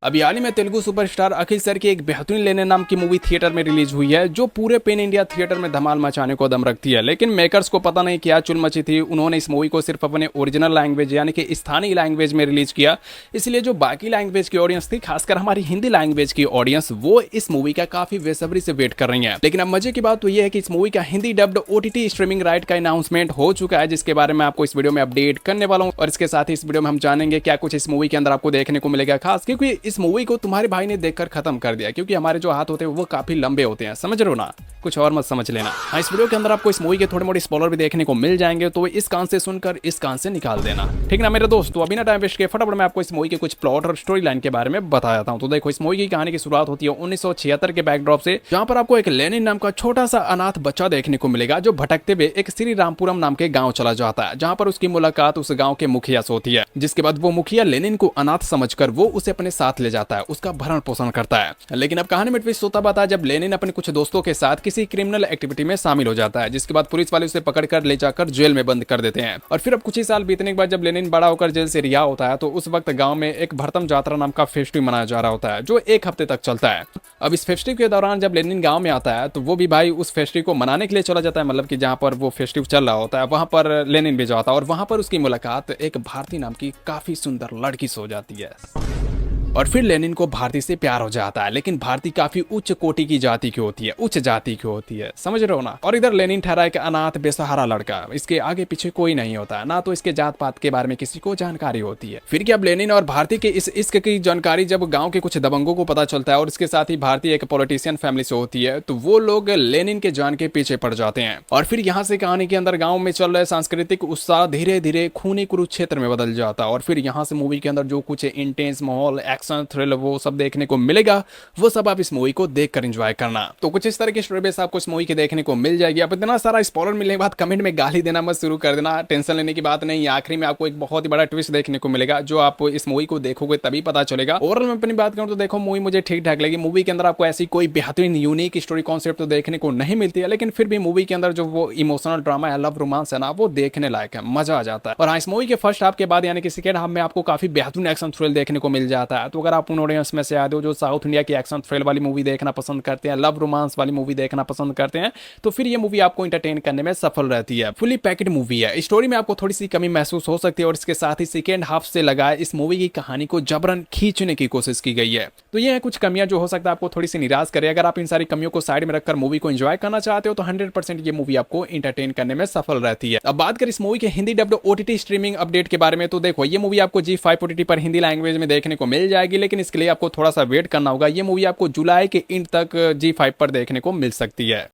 अभी हाल ही में तेलुगु सुपरस्टार अखिल सर की एक बेहतरीन लेने नाम की मूवी थिएटर में रिलीज हुई है, जो पूरे पेन इंडिया थिएटर में धमाल मचाने को दम रखती है। लेकिन मेकर्स को पता नहीं क्या चुल मची थी, उन्होंने इस मूवी को सिर्फ अपने ओरिजिनल लैंग्वेज यानी कि स्थानीय लैंग्वेज में रिलीज किया। इसलिए जो बाकी लैंग्वेज की ऑडियंस थी, खासकर हमारी हिंदी लैंग्वेज की ऑडियंस, वो इस मूवी का काफी बेसब्री से वेट कर रही है। लेकिन अब मजे की बात तो यह है कि इस मूवी का Hindi dubbed OTT streaming right का अनाउंसमेंट हो चुका है, जिसके बारे में आपको इस वीडियो में अपडेट करने वाला हूं। और इसके साथ ही इस वीडियो में हम जानेंगे क्या कुछ इस मूवी के अंदर आपको देखने को मिलेगा खास, क्योंकि इस मूवी को तुम्हारे भाई ने देखकर खत्म कर दिया, क्योंकि हमारे जो हाथ होते हैं वो काफी लंबे होते हैं, समझ रहे हो ना, कुछ और मत समझ लेना। हाँ, इस वीडियो के अंदर आपको इस मूवी के थोड़े मोटे स्पॉइलर भी देखने को मिल जाएंगे, तो इस कान से सुनकर इस कान से निकाल देना, ठीक ना मेरे दोस्त। तो अभी ना टाइम वेस्ट किए फटाफट मैं आपको इस मूवी के कुछ प्लॉट और स्टोरी लाइन के बारे में बता जाता हूं। तो देखो, इस मूवी की कहानी की शुरुआत होती है 1976 के बैकड्रॉप से, जहां पर आपको एक लेनिन नाम का छोटा सा अनाथ बच्चा देखने को मिलेगा, जो भटकते हुए एक श्री रामपुरम नाम के गांव चला जाता है, जहां पर उसकी मुलाकात उस गांव के मुखिया से होती है। जिसके बाद वो मुखिया लेनिन को अनाथ समझकर वो उसे अपने साथ ले जाता है, उसका भरण पोषण करता है। लेकिन अब कहानी में ट्विस्ट होता बात है जब लेनिन अपने कुछ दोस्तों के साथ किसी क्रिमिनल एक्टिविटी में शामिल हो जाता है, जिसके बाद पुलिस वाले उसे पकड़कर ले जाकर जेल में बंद कर देते हैं। और फिर अब कुछ ही साल बीतने के बाद जब लेनिन बड़ा होकर जेल से रिहा होता है, तो उस वक्त गांव में एक भरतम जात्रा नाम का फेस्टिवल मनाया जा रहा होता है, जो एक हफ्ते तक चलता है। अब इस फेस्टिवल के दौरान जब लेनिन गांव में आता है, तो वो भी भाई उस फेस्टिवल को मनाने के लिए चला जाता है, मतलब कि जहां पर वो फेस्टिवल चल रहा होता है वहां पर लेनिन भी जाता है, और वहां पर उसकी मुलाकात एक भारतीय नाम की काफी सुंदर लड़की से हो जाती है। और फिर लेनिन को भारती से प्यार हो जाता है, लेकिन भारती काफी उच्च कोटि की जाति की होती है, उच्च जाति की होती है, समझ रहे हो ना। और इधर लेनिन ठहरा एक अनाथ बेसहारा लड़का, इसके आगे पीछे कोई नहीं होता है, ना तो इसके जात पात के बारे में किसी को जानकारी होती है। फिर क्या, लेनिन और भारती के इस इश्क की जानकारी जब गांव के कुछ दबंगों को पता चलता है, और इसके साथ ही भारती एक पॉलिटिशियन फैमिली से होती है, तो वो लोग लेनिन के जान के पीछे पड़ जाते हैं। और फिर यहाँ से कहानी के अंदर गाँव में चल रहे सांस्कृतिक उत्साह धीरे धीरे खूनी कुरुक्षेत्र में बदल जाता है। और फिर यहाँ से मूवी के अंदर जो कुछ इंटेंस माहौल, एक्शन, थ्रिल, वो सब देखने को मिलेगा, वो सब आप इस मूवी को देखकर एंजॉय करना। तो कुछ इस तरह की स्टोरी बेस आपको इस मूवी की देखने को मिल जाएगी। अब इतना सारा स्पॉइलर मिलने के बाद कमेंट में गाली देना मत शुरू कर देना, टेंशन लेने की बात नहीं। आखिरी में आपको एक बहुत ही बड़ा ट्विस्ट देखने को मिलेगा, जो आप इस मूवी को देखोगे तभी पता चलेगा। ओवरऑल मैं अपनी बात करूं तो देखो, मूवी मुझे ठीक ठाक लगी। मूवी के अंदर आपको ऐसी कोई बेहतरीन यूनिक स्टोरी कॉन्सेप्ट तो देखने को नहीं मिलती है, लेकिन फिर भी मूवी के अंदर जो वो इमोशनल ड्रामा है, लव रोमांस है ना, वो देखने लायक है, मजा आ जाता है। और हाँ, इस मूवी के फर्स्ट हाफ के बाद यानी कि सेकंड हाफ में आपको काफी बेहतरीन एक्शन थ्रिल देखने को मिल जाता है। तो अगर आप उन ऑडियंस में से आते हो जो साउथ इंडिया की एक्शन थ्रिल वाली मूवी देखना पसंद करते हैं, लव रोमांस वाली मूवी देखना पसंद करते हैं, तो फिर ये मूवी आपको एंटरटेन करने में सफल रहती है। फुली पैक्ड मूवी है, स्टोरी में आपको थोड़ी सी कमी महसूस हो सकती है, और इसके साथ ही सेकेंड हाफ से लगाए इस मूवी की कहानी को जबरन खींचने की कोशिश की गई है। तो ये है कुछ कमियां जो हो सकता है आपको थोड़ी सी निराश करे। अगर आप इन सारी कमियों को साइड में रखकर मूवी को एंजॉय करना चाहते हो, तो 100% ये मूवी आपको एंटरटेन करने में सफल रहती है। अब बात करें इस मूवी के Hindi dubbed OTT streaming update के बारे में, तो देखो, ये मूवी आपको G5 OTT पर हिंदी लैंग्वेज में देखने को मिल जाएगी, लेकिन इसके लिए आपको थोड़ा सा वेट करना होगा। ये मूवी आपको जुलाई के एंड तक G5 पर देखने को मिल सकती है।